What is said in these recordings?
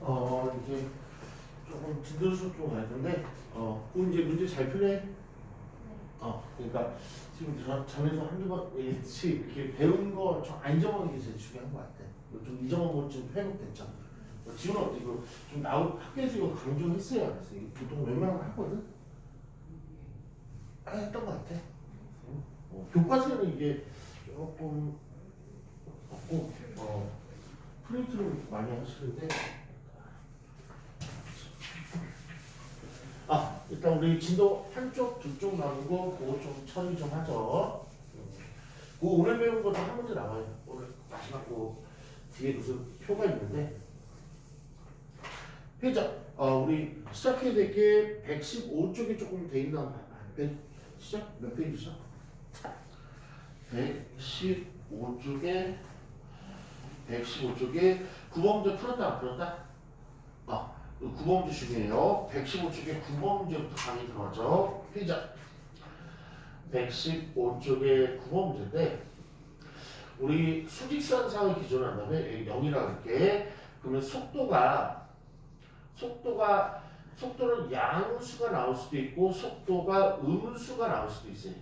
이제 조금 진도수 좀 갈 건데, 그 이제 문제 잘 푸네. 그러니까 지금 전에도 한두 번씩 이렇게 배운 거 좀 안 잊어먹는 게 제일 중요한 것 같아. 좀 잊어먹은 것좀 회복됐죠. 지금 이거 좀 학교에서 이거 강조했어야 안 했어. 이거 보통 웬만하면 하거든. 했던 것 같아. 교과서는 이게 조금 없고, 프린트를 많이 하시는데. 일단 우리 진도 한쪽, 두 쪽 남은 거 그거 좀 처리 좀 하죠. 그 오늘 배운 것도 한 문제 나와요. 오늘 마지막 거 뒤에 무슨 표가 있는데. 회자, 우리 시작해야 될 게 115쪽에 조금 돼 있나 봐요. 시작? 몇 페이지죠? 115쪽에 115쪽에 9번 문제 풀었다 안 풀었다? 9번 문제 중이에요. 115쪽에 9번 문제부터 강의 들어가죠. 회자 115쪽에 9번 문제인데, 우리 수직선상을 기준으로 한다면 0이라고 할게. 그러면 속도는 양수가 나올 수도 있고 속도가 음수가 나올 수도 있어요.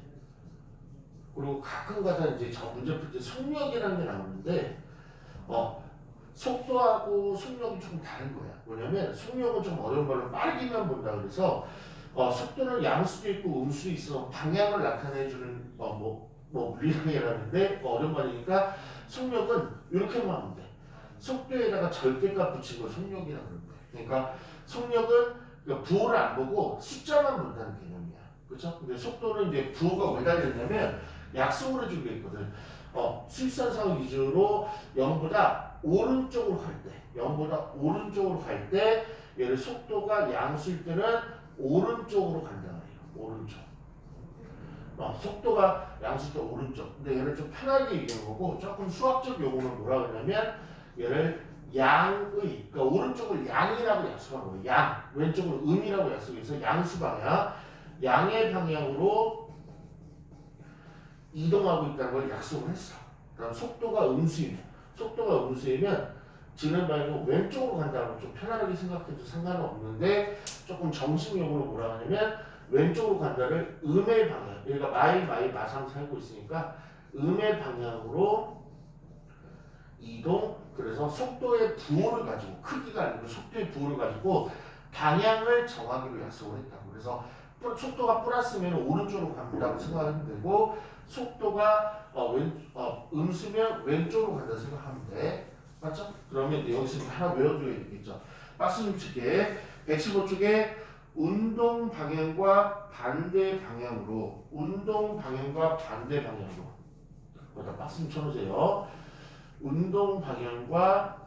그리고 가끔가다 이제 저 문제 풀 때 속력이라는 게 나오는데, 속도하고 속력이 조금 다른 거야. 뭐냐면 속력은 좀 어려운 걸로 빠르기만 본다 그래서, 속도는 양수도 있고 음수도 있어 방향을 나타내주는 물리학이라는데 어려운 말이니까, 속력은 이렇게만 하면 돼. 속도에다가 절대값 붙인 걸 속력이라고 그러는 거야. 그러니까 속력은 부호를 안 보고 숫자만 본다는 개념이야. 그렇죠? 근데 속도는 이제 부호가 왜 달렸냐면 약속으로 준비있거든 수익선상을 기준으로 0보다 오른쪽으로 갈 때, 0보다 오른쪽으로 갈 때, 얘를 속도가 양수일 때는 오른쪽으로 간다 말이에요. 오른쪽. 속도가 양수일 때 오른쪽. 근데 얘를 좀 편하게 얘기하는 거고, 조금 수학적 용어는 뭐라 그러냐면 얘를 양의, 그러니까 오른쪽을 양이라고 약속한 거예요. 양, 왼쪽을 음이라고 약속해서 양수 방향, 양의 방향으로 이동하고 있다는 걸 약속을 했어. 그다음 속도가 음수이면 지는 방향으로 왼쪽으로 간다는 걸 좀 편안하게 생각해도 상관은 없는데, 조금 정식용어로 뭐라 하냐면 왼쪽으로 간다를 음의 방향, 그러니까 마이 마상 살고 있으니까 음의 방향으로 이동. 그래서 속도의 부호를 가지고, 크기가 아니고 속도의 부호를 가지고 방향을 정하기로 약속을 했다고. 그래서 속도가 플러스면 오른쪽으로 갑니다고 생각하면 되고, 속도가 음수면 왼쪽으로 간다 생각하면 돼. 맞죠? 그러면 여기서 하나 외워줘야 되겠죠. 박스 좀 칠게. 115쪽에 운동 방향과 반대 방향으로, 거기다 박스 좀 쳐놓으세요. 운동 방향과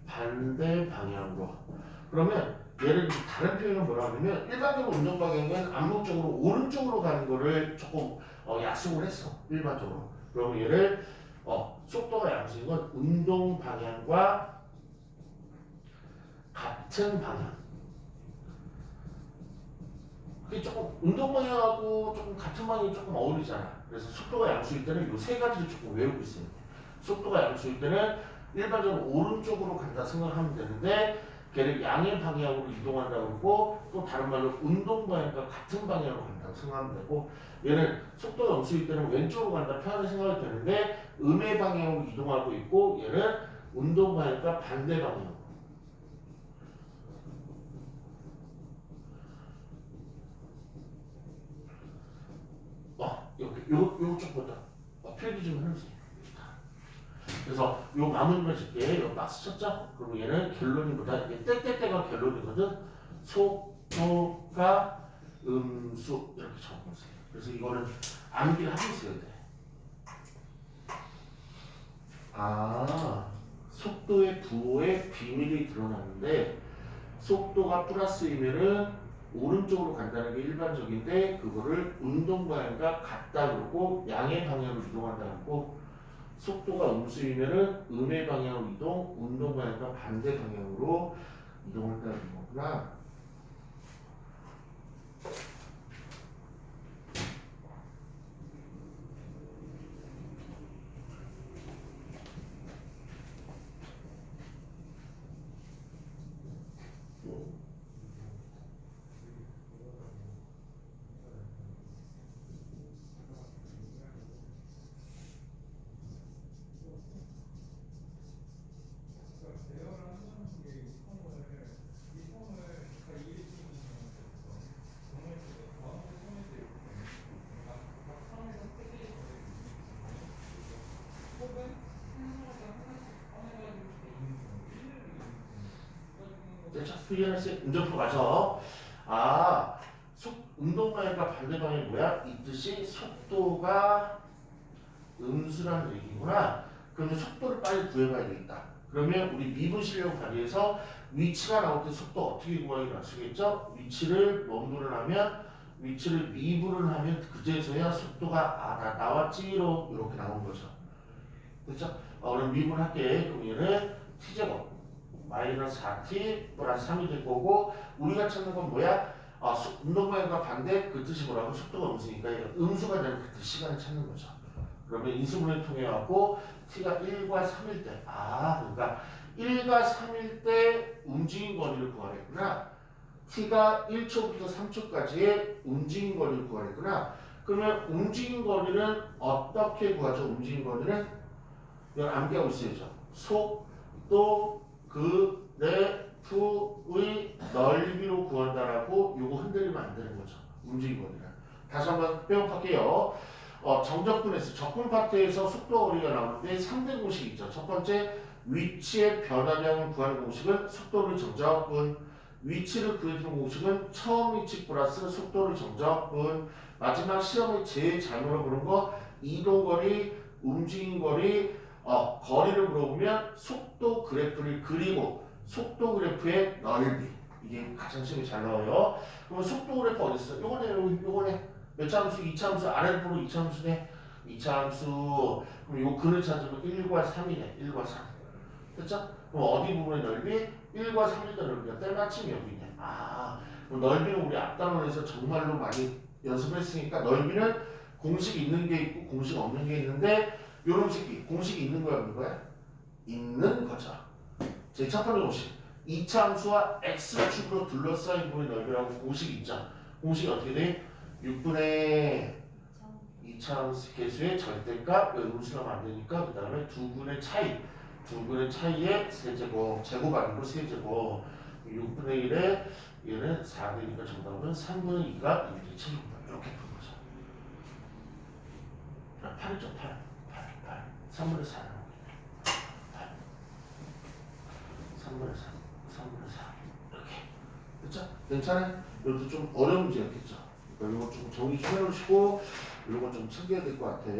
반대 방향으로. 그러면 얘를 다른 표현은 뭐라 하냐면, 일반적으로 운동 방향은 암묵적으로 오른쪽으로 가는 거를 조금 약속을 했어. 일반적으로. 그러면 얘를 속도가 양수인 건 운동 방향과 같은 방향. 그게 조금 운동 방향하고 조금 같은 방향이 조금 어울리잖아. 그래서 속도가 양수일 때는 이 세 가지를 조금 외우고 있어요. 속도가 양수일 때는 일반적으로 오른쪽으로 간다 생각하면 되는데, 걔를 양의 방향으로 이동한다고 그러고, 또 다른 말로 운동 방향과 같은 방향으로 간다고 생각하면 되고, 얘는 속도가 음수일 때는 왼쪽으로 간다 편하게 생각이 되는데 음의 방향으로 이동하고 있고, 얘는 운동 방향과 반대 방향으로. 요쪽 보자. 필기 좀 해주세요. 그래서 요 마무리만 짓게, 요 박스 쳤죠? 그리고 얘는 결론이 뭐다? 이게 떼떼떼가 결론이거든. 속도가 음수 이렇게 적어보세요. 그래서 이거는 암기를 하고 있어야 돼. 속도의 부호에 비밀이 드러나는데, 속도가 플러스이면은 오른쪽으로 간다는 게 일반적인데, 그거를 운동 방향과 같다 그러고 양의 방향으로 이동한다 그러고, 속도가 음수이면은 음의 방향으로 이동, 운동 방향과 반대 방향으로 이동한다는 거구나. 됐죠? PNS 운전표 가서 아 운동방향과 반대 방향이 뭐야? 이 뜻이 속도가 음수라는 얘기구나. 그러면 속도를 빨리 구해봐야 되겠다. 그러면 우리 미분 실력 발휘해서 위치가 나올 때 속도 어떻게 구하기로 아시겠죠? 위치를 뭔분을 하면 위치를 미분을 하면 그제서야 속도가 나 나왔지로 이렇게 나온 거죠. 그렇죠? 그럼 미분할게. 그럼 얘는 t제곱 마이너스 4t 플러스 3이 될 거고 우리가 찾는 건 뭐야? 운동방향과 반대 그 뜻이 뭐라고? 속도가 음수니까 음수가 되는 그때 시간을 찾는 거죠. 그러면 인수분해 통해 갖고 t가 1과 3일 때 그러니까 1과 3일 때 움직인 거리를 구하랬구나. t가 1초부터 3초까지의 움직인 거리를 구하랬구나. 그러면 움직인 거리는 어떻게 구하죠? 움직인 거리는 이걸 암기하고 있어야죠. 속도 그래프의 넓이로 구한다라고 요거 흔들리면 안 되는 거죠. 움직인 거리는. 다시 한번 빼곡할게요. 정적분에서 적분 파트에서 속도 거리가 나오는데 3대 공식이 있죠. 첫 번째 위치의 변화량을 구하는 공식은 속도를 정적분, 위치를 구해주는 공식은 처음 위치 플러스 속도를 정적분, 마지막 시험에 제일 잘 물어보는 거 이동거리, 움직임거리, 거리를 물어보면 속도 그래프를 그리고 속도 그래프의 넓이 이게 가장 시험에 잘 나와요. 그럼 속도 그래프 어디 있어? 요거네. 몇 차 함수? 2차 함수 아래로 보는 2차 함수네. 2차 함수 그럼 요 근을 찾으면 1과 3이네. 1과 3 됐죠? 그럼 어디 부분의 넓이? 1과 3일 때 넓이가 때마침 여기 있네. 그럼 넓이는 우리 앞단원에서 정말로 많이 연습했으니까 넓이는 공식 있는 게 있고 공식 없는 게 있는데 요런 새끼 공식이 있는 거야 없는 거야? 있는 거죠. 제 첫 번째 공식 2차 함수와 x축으로 둘러싸인 부분의 넓이라고 공식이 있죠. 공식이 어떻게 돼? 6분의 2차 함수 개수의 절대값 음수하면 안 되니까 그 다음에 두 분의 차이의 세제곱 제곱 아니고 세제곱 6분의 1에 얘는 4되니까 정답은 3분의 2가 이렇게 채집니다. 이렇게 푸는 거죠. 8이죠 8 3분의 4 8 3분의 3분의 4 이렇게 그쵸? 괜찮아요? 이것도 좀 어려운 문제였겠죠? 그러니까 이거 좀 정리 좀 해놓으시고 이거 좀 챙겨야 될 것 같아.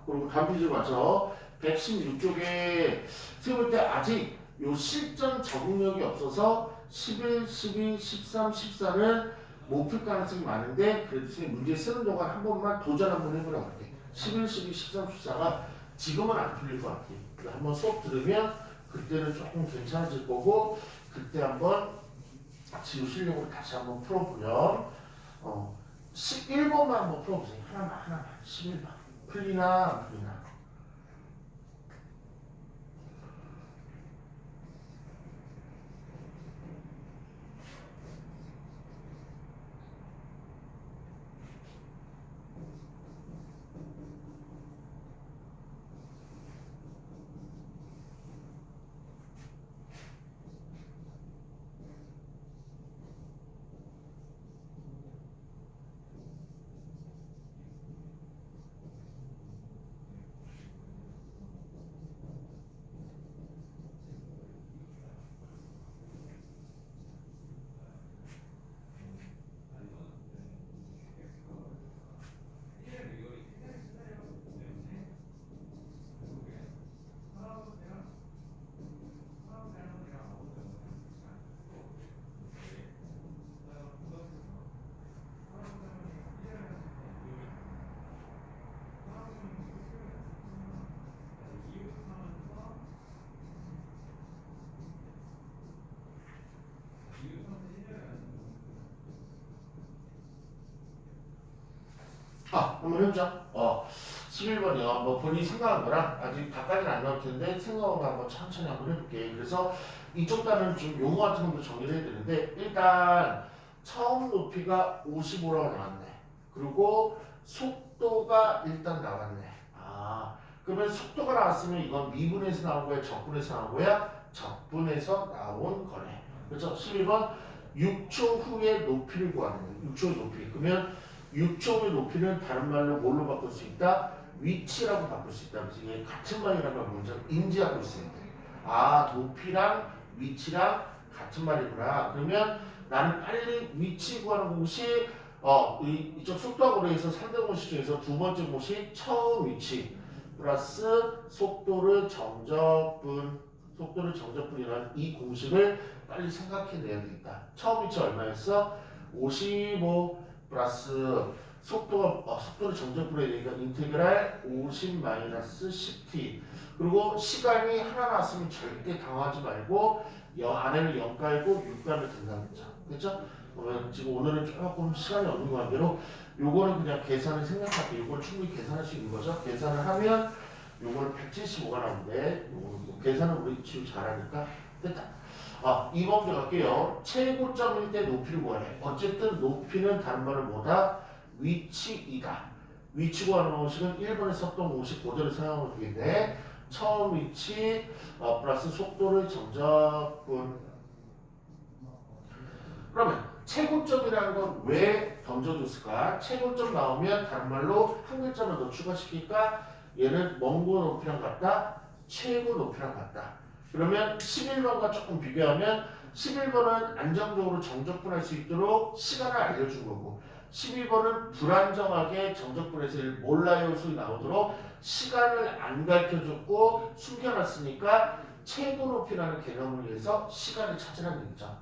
그리고 단비질 맞죠? 116쪽에 세울 때 아직 요 실전 적응력이 없어서 11, 12, 13, 14는 못 풀 가능성이 많은데 그래도 선생님 문제 쓰는 동안 한 번만 도전 한번 해보라고 할게. 11, 12, 13, 14가 지금은 안 풀릴 것 같아. 한번 수업 들으면 그때는 조금 괜찮아질 거고 그때 한번 지우 실력으로 다시 한번 풀어보면 11번만 한번 풀어보세요. 하나만 11번. 풀리나 안 풀리나. 한번 해보자. 11번이요. 뭐 본인이 생각한 거랑 아직 다까지는 안 나올 텐데 생각한 거 한번 천천히 한번 해볼게. 그래서 이쪽 단은 좀 용어 같은 것도 정리를 해야 되는데 일단 처음 높이가 55라고 나왔네. 그리고 속도가 일단 나왔네. 아, 그러면 속도가 나왔으면 이건 미분에서 나온 거야? 적분에서 나온 거야? 적분에서 나온 거네. 그렇죠? 11번 6초 후에 높이를 구하는 거예요. 6초 의 높이. 그러면 6초 후의 높이는 다른 말로 뭘로 바꿀 수 있다? 위치라고 바꿀 수 있다. 그래서 이게 같은 말이라는 걸 먼저 인지하고 있어야 돼. 아, 높이랑 위치랑 같은 말이구나. 그러면 나는 빨리 위치 구하는 공식, 이쪽 속도하고 해서 3대 공식 중에서 두 번째 공식 처음 위치 플러스 속도를 정적분이라는 이 공식을 빨리 생각해내야 되겠다. 처음 위치 얼마였어? 55 플러스 속도를 정적분해야 되니까 인테그랄 50 마이너스 10t. 그리고 시간이 하나 나왔으면 절대 당황하지 말고 안에는 0 깔고 6 깔면 된다는 거죠. 그렇죠? 그러면 지금 오늘은 조금 시간이 없는 관계로 요거는 그냥 계산을 생략할게요. 요건 충분히 계산할 수 있는 거죠. 계산을 하면 요거는 175가 나오는데 요거는 뭐 계산은 우리 지금 잘하니까 됐다. 2번 문제 갈게요. 최고점일 때 높이를 구하래. 어쨌든 높이는 다른 말로 뭐다? 위치이다. 위치 구하는 공식은 1번에 썼던 공식 그대로 사용하면 되겠네. 처음 위치 플러스 속도를 정적분. 그러면 최고점이라는 건 왜 던져줬을까? 최고점 나오면 다른 말로 한 글자만 더 추가시킬까? 얘는 먼거 높이랑 같다? 최고 높이랑 같다. 그러면 11번과 조금 비교하면 11번은 안정적으로 정적분할 수 있도록 시간을 알려준 거고 12번은 불안정하게 정적분해서 몰라요 소리 나오도록 시간을 안 가르쳐줬고 숨겨놨으니까 최고 높이라는 개념을 위해서 시간을 찾으라는 얘기죠.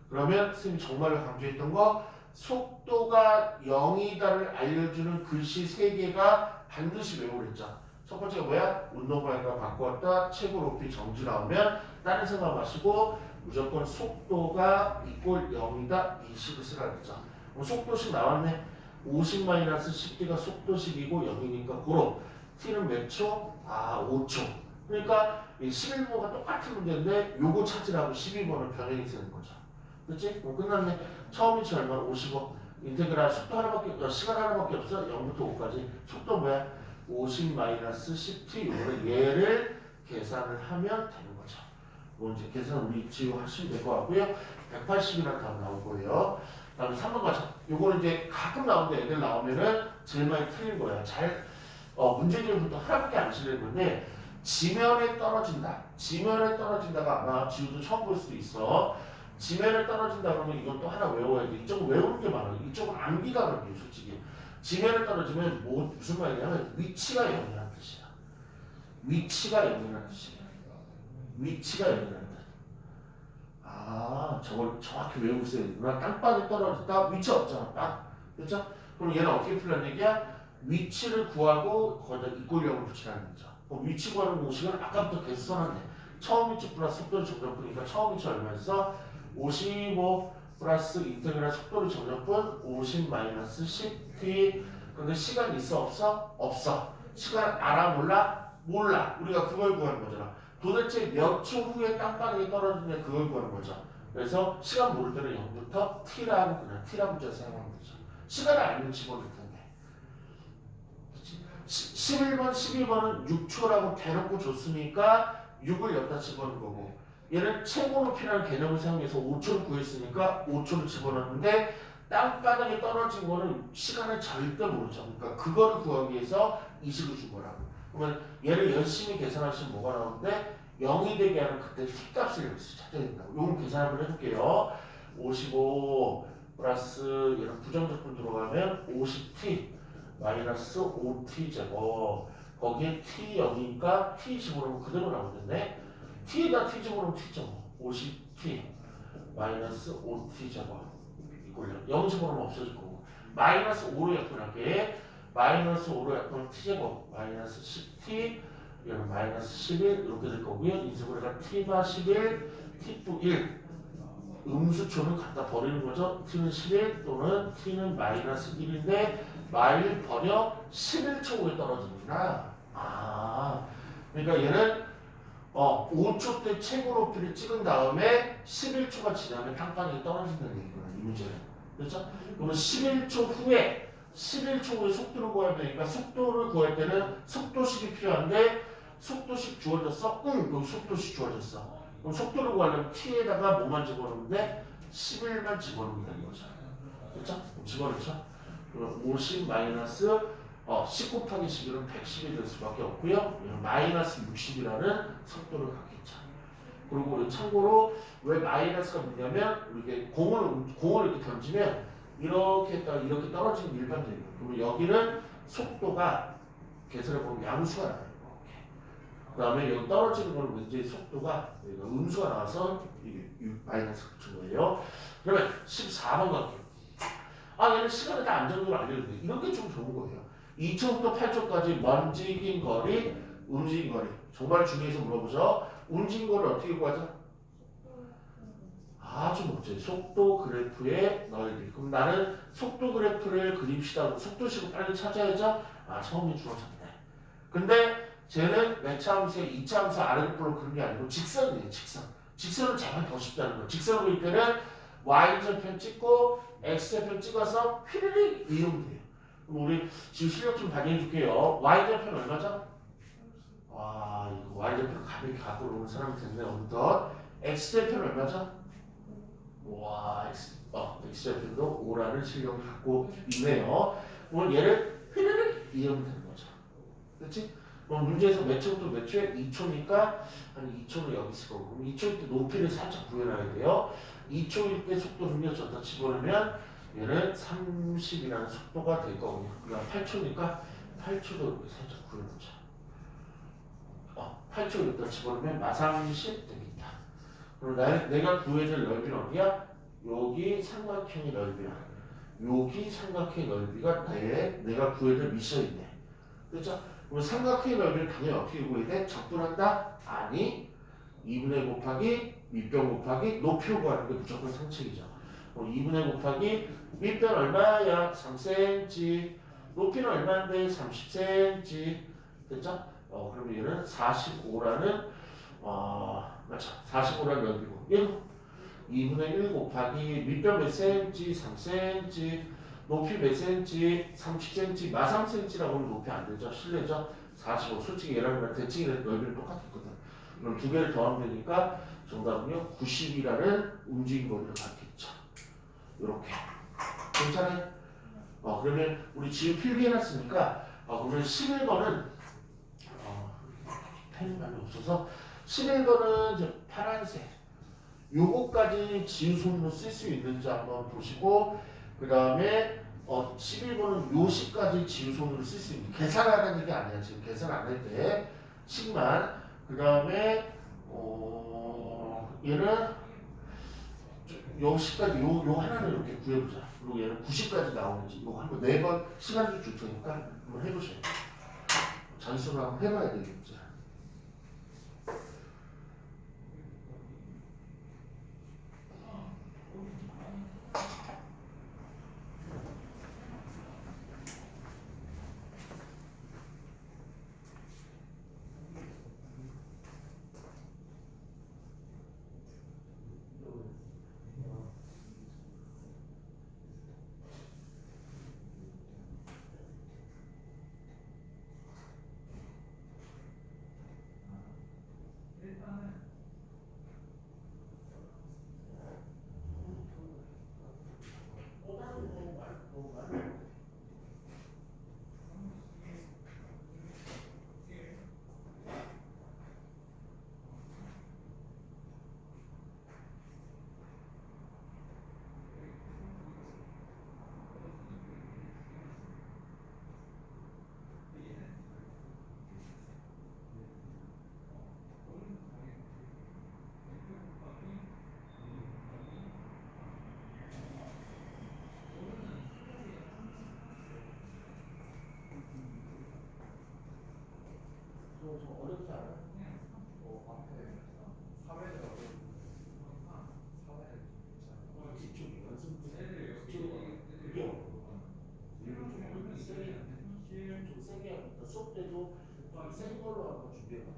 그러면 선생님이 정말로 강조했던 거 속도가 0이다를 알려주는 글씨 3개가 반드시 외우랬죠. 첫 번째가 뭐야? 운동방향과 바꾸었다. 최고 높이 정지 나오면 다른 생각 마시고 무조건 속도가 이꼴 0이다. 이 식을 쓰라고 했죠. 속도식 나왔네. 50-10t가 속도식이고 0이니까 고로 t는 몇 초? 5초. 그러니까 11번과 똑같은 문제인데 요거 찾으라고 12번을 변형이 쓰는 거죠. 그렇지? 끝났네. 처음 위치 얼마? 55. 인테그랄 속도 하나밖에 없어. 시간 하나밖에 없어. 0부터 5까지. 속도 뭐야? 50-10t. 요거를 얘를 계산을 하면 되는 거죠. 뭐 이제 계산 우리 지우 하시면 될 것 같고요. 180이라는 답 나올 거예요. 다음에 3번 가자. 요거는 이제 가끔 나오는데 애들 나오면은 제일 많이 틀린 거야. 문제집부터 하나밖에 안 실리는 건데 지면에 떨어진다. 지면에 떨어진다가 아마 지우도 처음 볼 수도 있어. 지면에 떨어진다 그러면 이건 또 하나 외워야 돼. 이쪽은 외우는 게 많아. 이쪽은 암기가 그런 게 솔직히. 지면에 떨어지면 무슨 말이냐면 위치가 0이라는 뜻이야. 위치가 0이라는 뜻이야. 위치가 0이라는 뜻. 저걸 정확히 외우고 있어야 되구나. 땅바닥에 떨어졌다. 위치 없잖아. 딱. 그렇죠? 그럼 얘는 어떻게 풀란 얘기야? 위치를 구하고 거기다 이꼴형을 붙이라는 거죠. 그럼 위치 구하는 공식은 아까부터 계속 써놨네. 처음 위치 플러스 속도를 정적분이니까 처음 위치 얼마였어? 55 플러스 인테그랄 속도를 정적분 50-10t. 근데 시간 있어 없어? 없어. 시간 알아 몰라? 몰라. 우리가 그걸 구하는 거잖아. 도대체 몇 초 후에 땅바닥에 떨어지냐 그걸 구하는 거죠. 그래서 시간 모를 때는 0부터 t라고 그냥 t라고 문자 사용하면 되죠. 시간을 알면 집어넣을 텐데. 11번, 12번은 6초라고 대놓고 줬으니까 6을 여기다 집어넣은 거고 얘는 최고 높이라는 개념을 사용해서 5초를 구했으니까 5초를 집어넣는데 땅바닥에 떨어진 거는 시간을 절대 모르죠. 그러니까 그거를 구하기 위해서 이 식을 준 거라고. 그러면 얘를 열심히 계산하시면 뭐가 나오는데 0이 되게 하는 그때 t 값을 여기서 찾아야 된다고. 요건 계산 한번 해볼게요. 55 플러스 얘는 부정적분 들어가면 50t 마이너스 5t 제곱. 거기에 t 0이니까 t 집어넣으면 그대로 나오는데 t에다 t 집어넣으면 t죠. 50t 마이너스 5t 제곱 이꼴요. 0 집어넣으면 없어질 거고 마이너스 5로 약분할게. 마이너스 5로 약분하면 t제곱 마이너스 10t 얘는 마이너스 11 이렇게 될 거고요. 인수분해가 t가 11 t도 1 음수초는 갖다 버리는 거죠. t는 11 또는 t는 마이너스 1인데 마일 버려 11초 후에 떨어지는구나. 그러니까 얘는 5초 때 최고 높이를 찍은 다음에 11초가 지나면 땅바닥에 떨어진다는 얘기구나. 이 문제는. 그렇죠? 그러면 11초 후에 11초 후에 속도를 구해야 되니까 속도를 구할 때는 속도식이 필요한데 속도식 주어졌어? 응, 여기 속도식 주어졌어. 그럼 속도를 구하려면 t에다가 뭐만 집어넣으면 돼? 11만 집어넣으면 되는 거죠. 그렇죠? 집어넣죠? 그럼 50 마이너스 10 곱하기 11은 110이 될 수밖에 없고요. 마이너스 60이라는 속도를 갖겠죠. 그리고 우리 참고로 왜 마이너스가 뭐냐면 이렇게 공을 이렇게 던지면 이렇게 떨어지는 게 일반적이에요. 그러면 여기는 속도가 계산해 보면 양수가 나요. 그 다음에 여기 떨어지는 거는 왠지 속도가 음수가 나와서 이게 마이너스 붙인 거예요. 그러면 14번 갈게요. 얘는 시간을 다 안정적으로 알려주는데 이런 게 좀 좋은 거예요. 2초부터 8초까지 먼지긴 거리, 움직인 거리. 정말 중요해서 물어보죠. 움직인 거리를 어떻게 구하죠? 아주 멋져요. 속도 그래프의 넓이. 그럼 나는 속도 그래프를 그립시다. 속도식을 빨리 찾아야죠. 처음에 주어졌네. 근데 쟤는 매차 함수의 2차 함수 아래로 그런 게 아니고 직선이에요. 직선. 직선을 잡으면 더 쉽다는 거예요. 직선을 그릴 때는 y절편 찍고 x절편 찍어서 휘리릭 이으면 돼요. 그럼 우리 지금 실력 좀 발휘해 줄게요. y절편 얼마죠? 이거 y절편 가볍게 갖고 오는 사람이 됐네. 어느덧. x절편 얼마죠? x절편도 5라는 실력을 갖고 있네요. 오늘 얘를 휘리릭 이으면 되는 거죠. 그렇지? 그럼 문제에서 몇 초부터 몇 초에? 2초니까 한 2초는 여기 있을 거고 그럼 2초일 때 높이를 살짝 구해놔야 돼요. 2초일 때 속도 능력 줬다 집어넣으면 얘는 30이라는 속도가 될 거거든요. 그러니까 8초니까 8초도 이렇게 살짝 구해놓자. 8초 여기다 집어넣으면 마삼십 되겠다. 그럼 내가 구해야 될 넓이는 어디야? 여기 삼각형의 넓이야. 여기 삼각형의 넓이가 내가 구해야 될 미션인데. 그렇죠? 그럼 삼각형의 넓이를 당연히 어떻게 구해야 돼? 적분한다? 아니 2분의 곱하기 밑변 곱하기 높이를 구하는 게 무조건 상책이죠. 2분의 곱하기 밑변 얼마야? 3cm 높이는 얼마인데? 30cm 됐죠? 그러면 얘는 45라는 맞죠? 45라는 넓이고 얘는 2분의 1 곱하기 밑변 몇 cm? 3cm 높이 몇 cm? 30cm 마 3cm라고 하면 높이 안 되죠. 실내죠. 45 솔직히 얘랑 대칭의 넓이는 똑같았거든. 그럼 두 개를 더하면 되니까 정답은요 90이라는 움직임 거리를 갖겠죠. 이렇게 괜찮아요? 그러면 우리 지금 필기해놨으니까 그러면 11번은 펜이 많이 없어서 11번은 파란색 요거까지 지우손으로 쓸 수 있는지 한번 보시고 그 다음에 11번은 요시까지 지우손으로 쓸 수 있는 계산하라는 게 아니야. 지금 계산 안 할 때 식만 그 다음에 얘는 요시까지 요 하나를 이렇게 구해보자. 그리고 얘는 90까지 나오는지 요거 한번 4번 시간 좀 줄 테니까 한번 해보세요. 잔수로 한번 해봐야 되겠죠. 좀 어렵지 않아요? 뒤쪽 연습 그게 어려워. 일부 좀 세게 좀 세게 하니까 수업 때도 센 걸로 한번 준비해봐.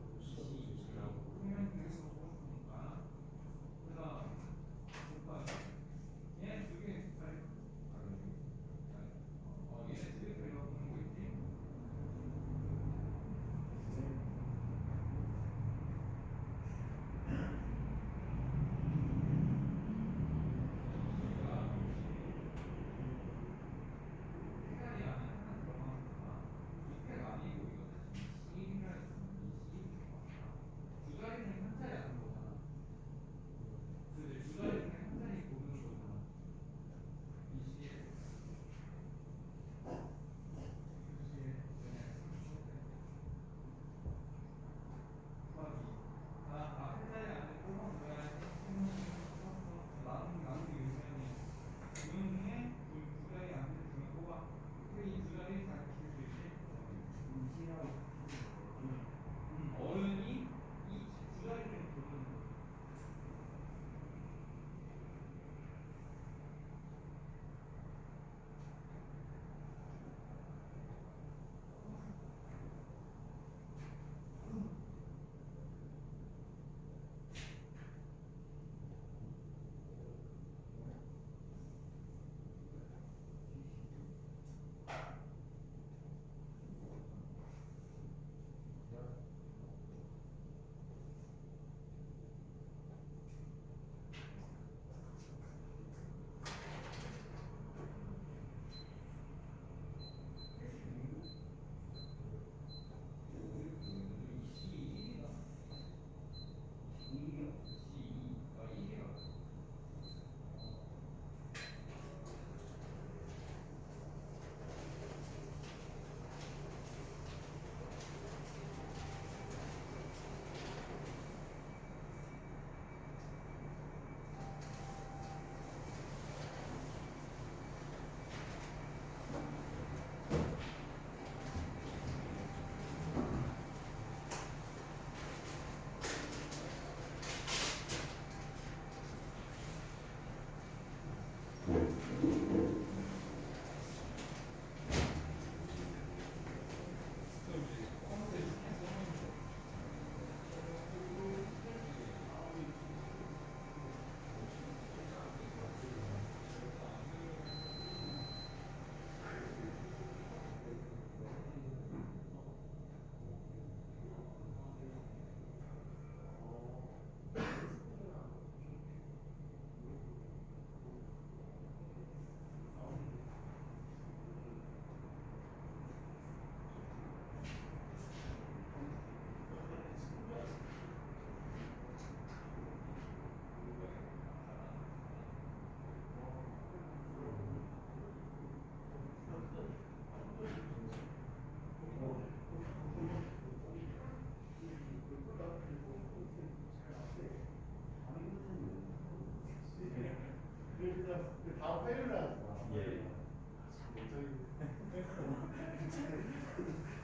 다음 화요일에 하자. 예.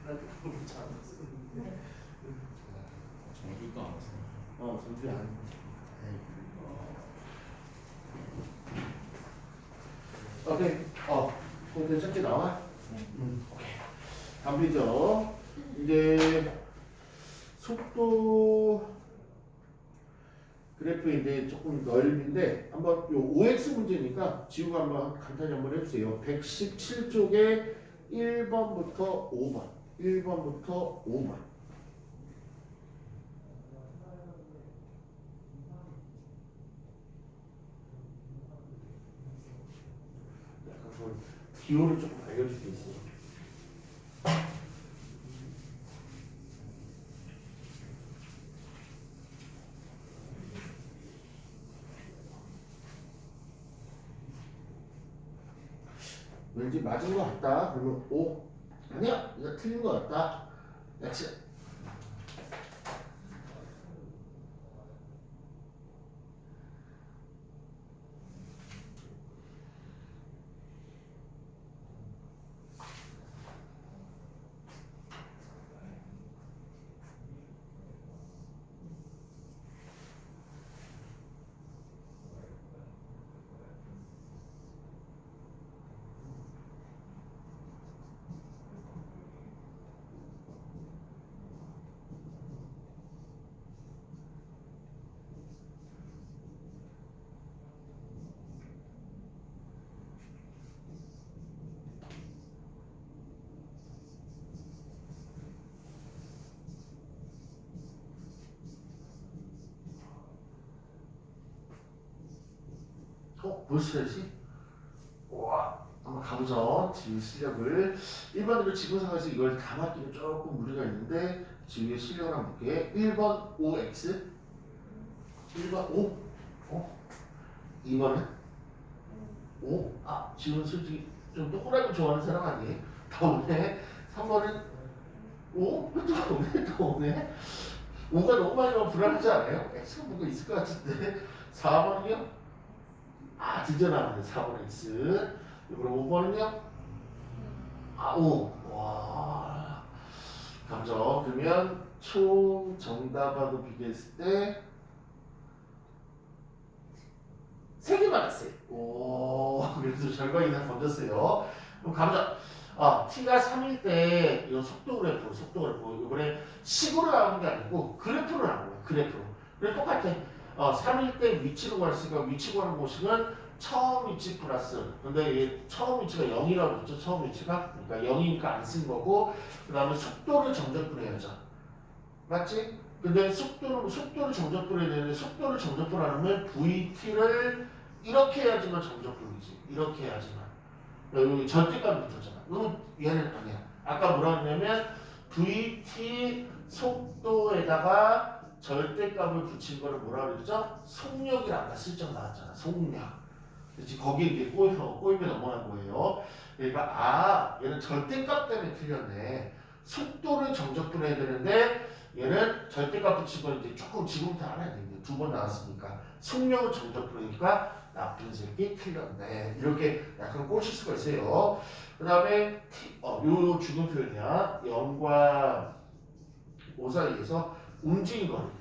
나 그거 잘했어. 정규도 안 왔어. 정규 안. 오케이. 그럼 괜찮게 나와? 오케이. 다음 페이지요. 이제 속도 그래프 이제 조금 넓은데 한번 요 OX 문제니까 지우가 한번 간단히 한번 해주세요. 117쪽에 1번부터 5번. 1번부터 5번. 약간 그 기호를 조금 알려줄 수 있어요. 왠지 맞은 것 같다. 그러면 O. 아니야, 이거 틀린 것 같다. X. 보시다시 와, 한번 가보죠. 지우 실력을 1번으로 지구 상황에서 이걸 다 맞기는 조금 무리가 있는데 지우의 실력을 한번 볼게. 1번 OX 1번 O 2번은 O. 지우는 솔직히 좀 또꼬라고 좋아하는 사람 아니에요? 다 오네. 3번은 O? 또 오네. 또 오네. 5가 너무 많이 나면 불안하지 않아요? X가 뭔가 있을 것 같은데 4번은요? 드디어 나왔네. 4번 X. 그럼 5번은요? 5. 와. 감정. 그러면 총 정답하고 비교했을 때 3개 맞았어요. 오. 그래서 절반이 다 던졌어요. 그럼 감정. t가 3일 때 이 속도 그래프. 이번에 식으로 나오는 게 아니고 그래프로 나오는 거예요. 그래프로. 그래 똑같아. 3일 때 위치로 구했으니까 위치 구하는 공식은 처음 위치 플러스 근데 이 처음 위치가 0이라고 했죠. 처음 위치가 그러니까 0이니까 안 쓴 거고 그 다음에 속도를 정적분해야죠. 맞지? 근데 속도를 정적분해야 되는데 속도를 정적분하려면 VT를 이렇게 해야지만 정적분이지. 이렇게 해야지만 여기 절대값이 붙었잖아. 그럼 얘는 아니야. 아까 뭐라 했냐면 VT 속도에다가 절대값을 붙인 거를 뭐라 그랬죠? 속력이라 아까 슬쩍 나왔잖아. 속력. 그렇지. 거기에 이제 꼬임에 넘어간 거예요. 그러니까 얘는 절대값 때문에 틀렸네. 속도를 정적분해야 되는데 얘는 절대값 붙인 거 이제 조금 지금부터 알아야 되는데 2번 나왔으니까 속력을 정적분하니까 나쁜 새끼 틀렸네. 이렇게 약간 꼬실 수가 있어요. 그 다음에 요 죽은 표현이야. 0과 5 사이에서 움직인 거리.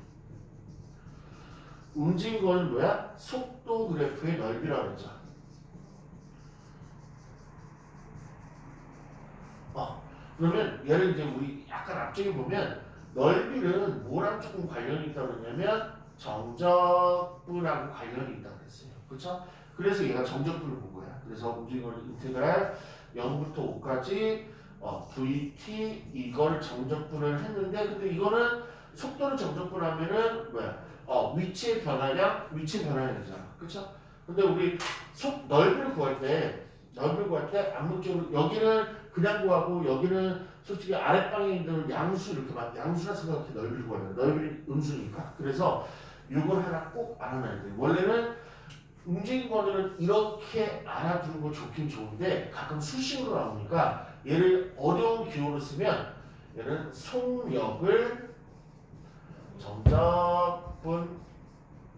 움직인 거는 뭐야? 속도 그래프의 넓이라고 했죠. 그러면 얘를 이제 우리 약간 앞쪽에 보면 넓이는 뭐랑 조금 관련이 있다고 그러냐면 정적분하고 관련이 있다고 그랬어요. 그렇죠? 그래서 얘가 정적분을 본 거야. 그래서 움직인 거를 인테그랄 0부터 5까지 VT 이걸 정적분을 했는데 근데 이거는 속도를 정적분하면은 뭐야? 위치의 변화량이잖아. 그렇죠? 근데 우리 넓이를 구할 때 암묵적으로 여기는 그냥 구하고 여기는 솔직히 아랫방에 있는 양수 이렇게 양수라 생각해 넓이를 구하는 넓이 음수니까 그래서 이걸 하나 꼭 알아놔야 돼. 원래는 움직인 거는 이렇게 알아두는 거 좋긴 좋은데 가끔 수식으로 나오니까 얘를 어려운 기호로 쓰면 얘는 속력을 정적분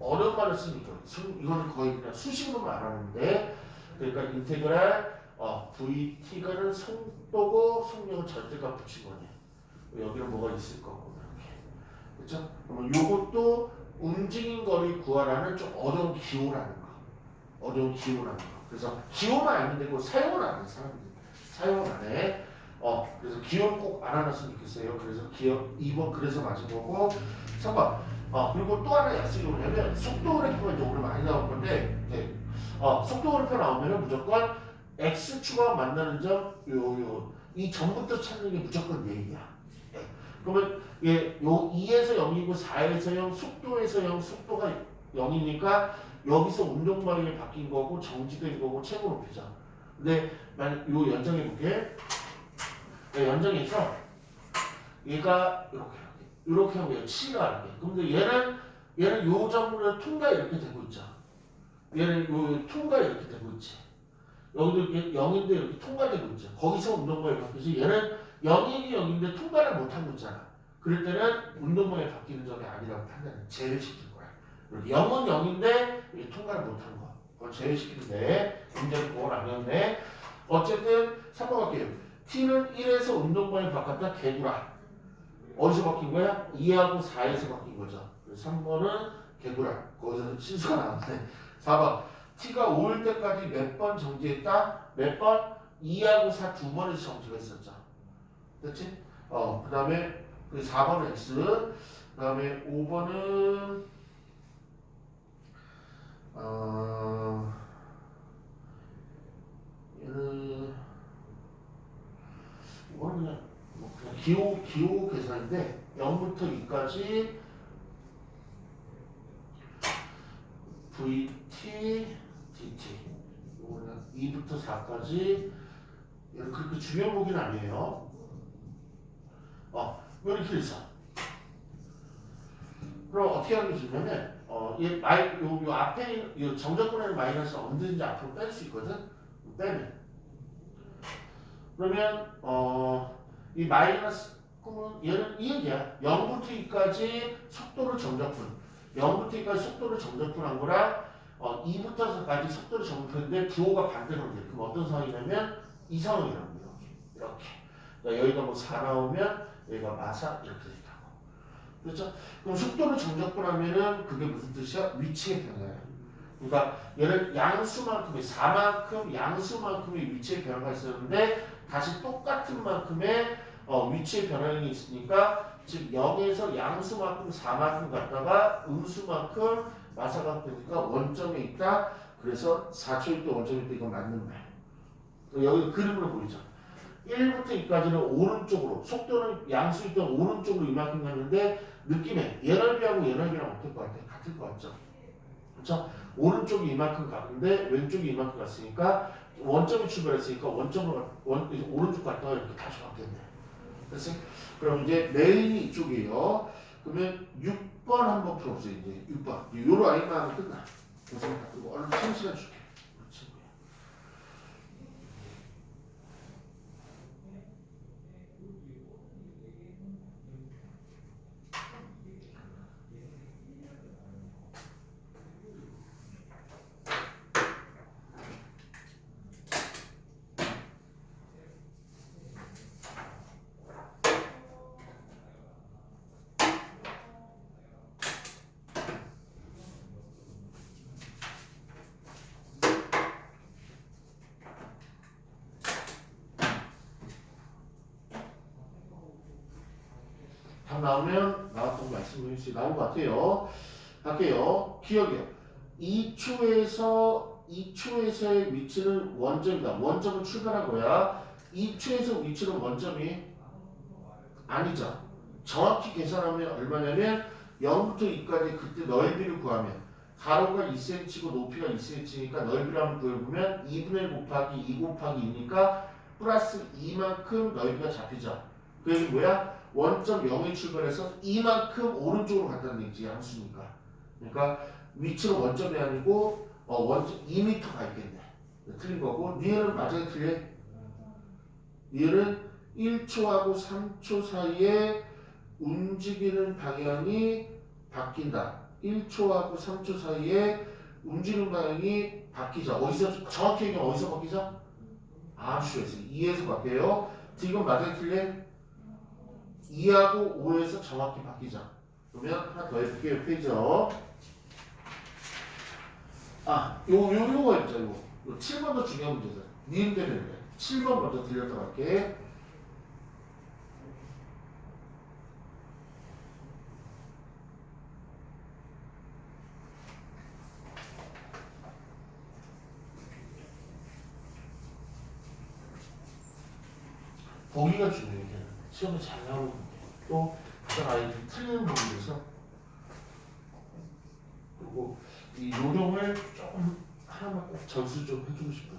어려운 말을 쓰니까 이거는 거의 그냥 수식으로 말하는데 그러니까 인테그랄 VT가는 속도고 속력은 절대값 붙인 거네. 여기는 뭐가 있을 거고 이렇게. 그렇죠? 그러면 요것도 움직인 거리 구하라는 좀 어려운 기호라는 거. 어려운 기호라는 거. 그래서 기호만 알면 되고 사용은 안 해 사람들이. 사용은 안 해. 그래서 기호는 꼭 알아놨으면 좋겠어요. 그래서 기호 2번 그래서 맞은 거고 3번. 그리고 또 하나 약속이 뭐냐면 속도 그래프가 이제 오늘 많이 나올 건데 속도 그래프 나오면은 무조건 x축과 만나는 점 이 점부터 찾는 게 무조건 예이야. 그러면 요 2에서 0이고 4에서 0, 속도에서 0, 속도가 0이니까 여기서 운동 방향이 바뀐 거고 정지된 거고 최고 높이죠. 근데 만약 요 연정해 볼게. 연정해서 얘가 이렇게 하면 치가 이렇게. 근데 얘는 요 점으로 통과 이렇게 되고 있죠. 얘는 요 통과 이렇게 되고 있지. 여기도 이렇게 0인데 이렇게 통과되고 있죠. 거기서 운동방이 바뀌지. 얘는 0이긴 0인데 통과를 못하고 있잖아. 그럴 때는 운동방이 바뀌는 점이 아니라고 판단해. 제외시킬 거야. 0은 0인데 통과를 못하는 거. 그걸 제외시키는데 굉장히 그걸 안 했네. 어쨌든 3번 갈게요. T는 1에서 운동방이 바뀌었다. 개구라. 어디서 바뀐 거야? 2하고 4에서 바뀐 거죠. 그래서 3번은 개구라. 거기서 실수가 나왔네. 4번. T가 5일 때까지 몇 번 정지했다? 몇 번? 2하고 4 두 번에서 정지가 있었죠. 됐지? 그 다음에 4번은 X. 그 다음에 5번은 얘는 이거는 그냥 기호 계산인데 0부터 2까지 VT, DT 이거는 2부터 4까지 얘는 그렇게 중요한 보기는 아니에요. 왜 이렇게 있어? 그럼 어떻게 하는 게 좋냐면 요 앞에 있는 요 정적분의 마이너스 언제든지 앞으로 뺄 수 있거든. 빼면 그러면 이 마이너스 얘는 이 얘기야. 0부터 2까지 속도를 정적분 0부터 2까지 속도를 정적분한 거랑 2부터 4까지 속도를 정적분인데 부호가 반대로 돼. 그럼 어떤 상황이냐면 이 상황이라는 거야. 이렇게 그러니까 여기가 뭐 4 나오면 여기가 마사 이렇게 된다고. 그렇죠? 그럼 속도를 정적분하면은 그게 무슨 뜻이야? 위치의 변화야. 그러니까 얘는 양수만큼의 4만큼 양수만큼의 위치의 변화가 있었는데 다시 똑같은 만큼의 위치의 변화량이 있으니까 즉 0에서 양수만큼 4만큼 갔다가 음수만큼 마사가 되니까 원점에 있다. 그래서 4초일 때 원점일 때 이거 맞는 거야. 여기 그림으로 보이죠. 1부터 2까지는 오른쪽으로 속도는 양수일 때 오른쪽으로 이만큼 갔는데 느낌에 얘넓이하고 얘넓이랑 어떨 것 같아? 같을 것 같죠? 그렇죠? 오른쪽이 이만큼 가는데 왼쪽이 이만큼 갔으니까 원점이 출발했으니까 원점으로 오른쪽 갔다가 이렇게 다시 바뀌었네. 됐어요? 그럼 이제 메인이 이쪽이에요. 그러면 6번 한번 풀어보세요. 이제 6번. 요로 아이만 하면 끝나. 그래서 그리고 얼른 시간 줄게. 그렇지. 답 나오면 나왔던 말씀해 주시 나온 것 같아요. 갈게요. 기억이요. 2초에서의 위치는 원점이다. 원점은 출발한 거야. 2초에서 위치는 원점이 아니죠. 정확히 계산하면 얼마냐면 0부터 2까지 그때 넓이를 구하면 가로가 2cm고 높이가 2cm니까 넓이를 한번 구해보면 2분의 1 곱하기 2 곱하기 2니까 플러스 2만큼 넓이가 잡히죠. 그 얘기 뭐야? 원점 0에 출발해서 이만큼 오른쪽으로 갔다는 얘기지. 양수니까. 그러니까 위치는 원점이 아니고 원점 2m 가 있겠네. 틀린 거고 니은 맞아요? 틀려? 니은 1초하고 3초 사이에 움직이는 방향이 바뀐다. 1초하고 3초 사이에 움직이는 방향이 바뀌죠. 어디서 정확히 얘기하면 어디서 바뀌죠? 아쉬워서 2에서 바뀌어요. 지금 맞아 틀려? 2하고 5에서 정확히 바뀌죠. 그러면 하나 더 해볼게요. 페이지요. 요거 해보자. 요 7번도 중요한 문제죠. 니은들은 7번 먼저 들렸다 갈게. 보기가 중요해. 걔는. 시험에 잘 나오는 문제. 또 가장 아이들이 틀리는 부분에서 그리고 이 요령을 조금 하나만 꼭 전수 좀 해주고 싶어요.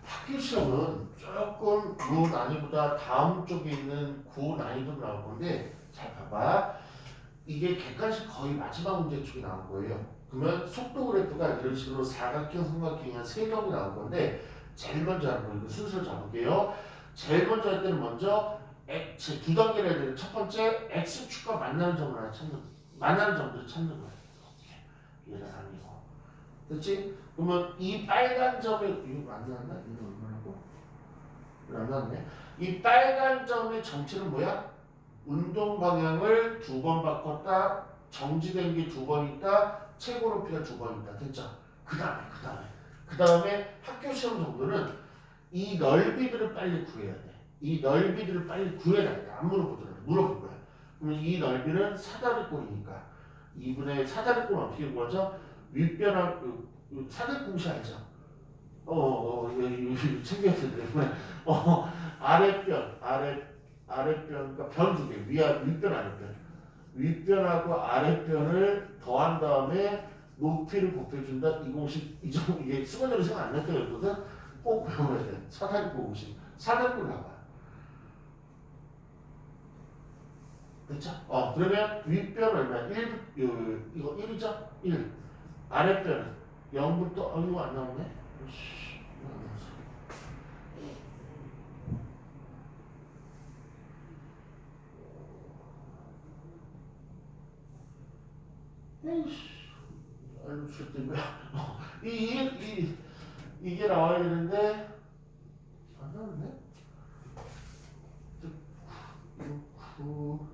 학교 시험은 조금 요 난이보다 다음 쪽에 있는 그 난이도 나올 건데 잘 봐봐. 이게 객관식 거의 마지막 문제 쪽에 나올 거예요. 그러면 속도 그래프가 이런 식으로 사각형, 삼각형이 한 3경이 나올 건데 제일 먼저 하는 거 이거 순서를 잡을게요. 제일 먼저 할 때는 먼저 두 단계를 해야 되는 첫 번째 x축과 만나는 점을 하나 찾는 만나는 점들을 찾는 거예요. 얘는 아니고. 그렇지? 그러면 이 빨간 점이 이거 안 나왔나? 이거 얼마나고? 이거 안 나왔네. 이 빨간 점의 정체는 뭐야? 운동 방향을 2번 바꿨다. 정지된 게 2번 있다. 최고 높이가 2번 있다. 됐죠? 그 다음에 학교 시험 정도는 이 넓이들을 빨리 구해야 돼. 이 넓이들을 빨리 구해야 돼. 안 물어보더라도 물어볼 거야. 그러면 이 넓이는 사다리꼴이니까 2분의 사다리꼴 어떻게 구하죠? 윗변하고 사대공시 알죠? 이거 챙겨야 되는데 아랫변 그러니까 변 두 개, 윗변 아랫변 윗변하고 아랫변을 더한 다음에 높이를 곱해준다. 이 공식 이게 수건으로 생각 안 날 때가 있거든. 꼭 배워야 돼. 사다리꼴 공식. 사다리꼴 나와. 됐죠? 그러면 윗변 얼마야? 1, 이거 1이죠? 1. 아랫변은 0부터 이거 안 나오네. 이거 안 나왔어. 에이씨, 알려주셨더니 이게 나와야 되는데 안 나오네. 9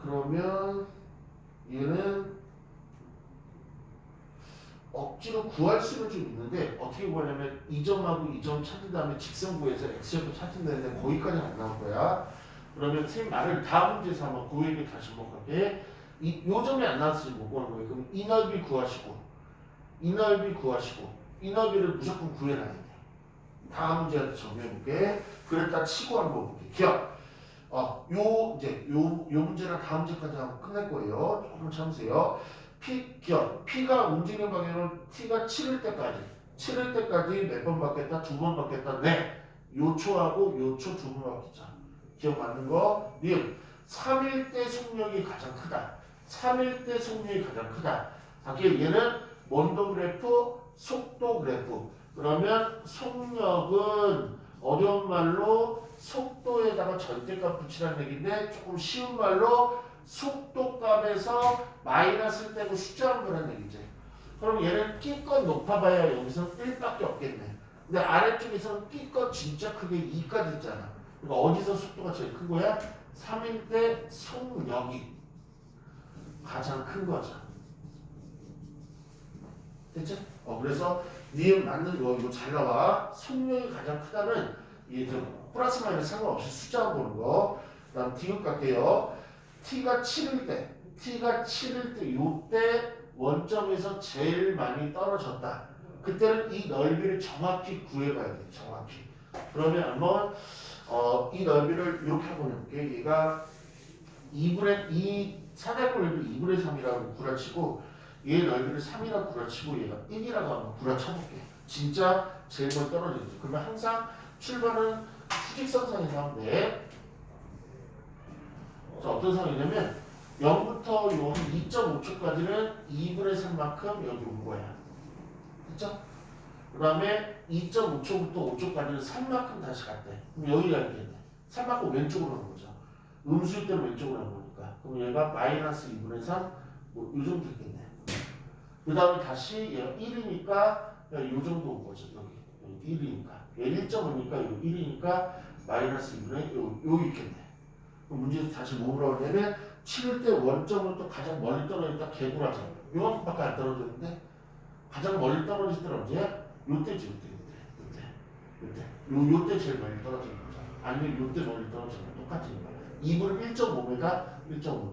그러면 얘는 억지로 구할 수는 좀 있는데 어떻게 구하냐면 이 점하고 이 점 찾은 다음에 직선 구해서 x절도 찾는다는데 거기까지는 안 나올 거야. 그러면 쌤 말을 다음 문제에서 한번 그 얘기 다시 한번 갈게. 요 점이 안 나왔으니 못 구하는 거예요. 그럼 이 넓이 구하시고 이 넓이를 무조건 구해놔야 돼. 다음 문제한테 정리해볼게. 그랬다 치고 한번 볼게. 기억. 요 문제랑 다음 문제까지 하면 끝낼 거예요. 조금 참으세요. P가 움직이는 방향을 T가 치를 때까지 몇 번 바뀌었다? 2번 바뀌었다? 네. 요초하고 요초 2번 바뀌자. 기억 맞는 거? 니은 3일 때 속력이 가장 크다. 3일 때 속력이 가장 크다. 얘는 원도 그래프, 속도 그래프. 그러면 속력은 어려운 말로 속도에다가 절대값 붙이라는 얘기인데 조금 쉬운 말로 속도값에서 마이너스를 떼고 숫자를 보라는 얘기지. 그럼 얘는 끼껏 높아봐야 여기서 1밖에 없겠네. 근데 아래쪽에서는 끼껏 진짜 크게 2까지 있잖아. 그러니까 어디서 속도가 제일 큰 거야? 3일 때 속력이 가장 큰 거죠. 됐지? 그래서 니은 맞는 거 이거 잘 나와. 속력이 가장 크다는 이게 좀 플러스 마이너스 상관없이 숫자 보는 거. 그다음 디귿 갈게요. t가 7일 때 요때 원점에서 제일 많이 떨어졌다. 그때는 이 넓이를 정확히 구해봐야 돼. 정확히. 그러면 한번 이 넓이를 이렇게 한번 해볼게. 얘가 2분의 2 사대분 넓이 2분의 3이라고 구라치고 얘 넓이를 3이라고 구라치고 얘가 1이라고 한번 구라쳐볼게. 진짜 제일 멀리 떨어지죠. 그러면 항상 출발은 수직선상에서 하면 돼. 자, 어떤 상황이냐면 0부터 요 2.5초까지는 2분의 3만큼 여기 온 거야. 그쵸? 그 다음에 2.5초부터 5초까지는 3만큼 다시 갔대. 그럼 여기가 있겠네. 3만큼 왼쪽으로 하는 거죠. 음수일 때는 왼쪽으로 하는 거니까. 그럼 얘가 마이너스 2분의 3, 뭐, 요 정도 있겠네. 그 다음에 다시 얘가 1이니까 요 정도 온 거죠. 여기 1이니까. 얘 1.5니까 요 1이니까 마이너스 2분의 요 있겠네. 그럼 문제에서 다시 뭐라고 하냐면 7일 때 원점으로부터 가장 멀리 떨어졌다 개구라잖아. 요만큼밖에 안 떨어졌는데 가장 멀리 떨어질 때는 언제야? 요때지 요때 제일 멀리 떨어지는 거죠. 아니면 요때 멀리 떨어지는 거 똑같으니까 2분의 1.5m 1.5m